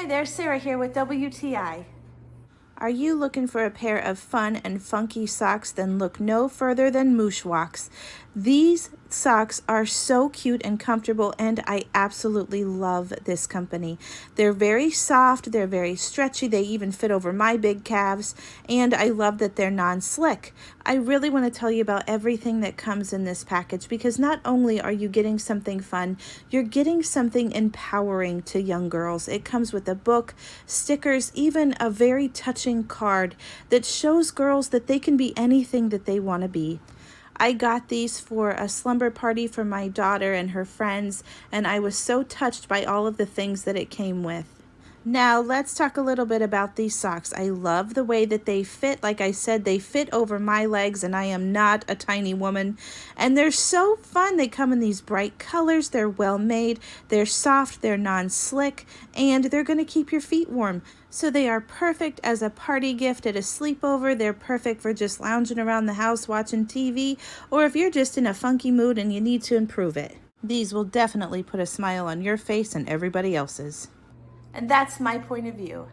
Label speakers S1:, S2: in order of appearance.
S1: Hi there, Sarah here with WTI. Are you looking for a pair of fun and funky socks? Then look no further than Moosh Walks. These socks are so cute and comfortable, and I absolutely love this company. They're very soft, they're very stretchy, they even fit over my big calves, and I love that they're non-slick. I really want to tell you about everything that comes in this package, because not only are you getting something fun, you're getting something empowering to young girls. It comes with a book, stickers, even a very touching card that shows girls that they can be anything that they want to be. I got these for a slumber party for my daughter and her friends, and I was so touched by all of the things that it came with. Now let's talk a little bit about these socks. I love the way that they fit. Like I said, they fit over my legs, and I am not a tiny woman. And they're so fun. They come in these bright colors. They're well made. They're soft. They're non-slick. And they're going to keep your feet warm. So they are perfect as a party gift at a sleepover. They're perfect for just lounging around the house watching TV. Or if you're just in a funky mood and you need to improve it. These will definitely put a smile on your face and everybody else's. And that's my point of view.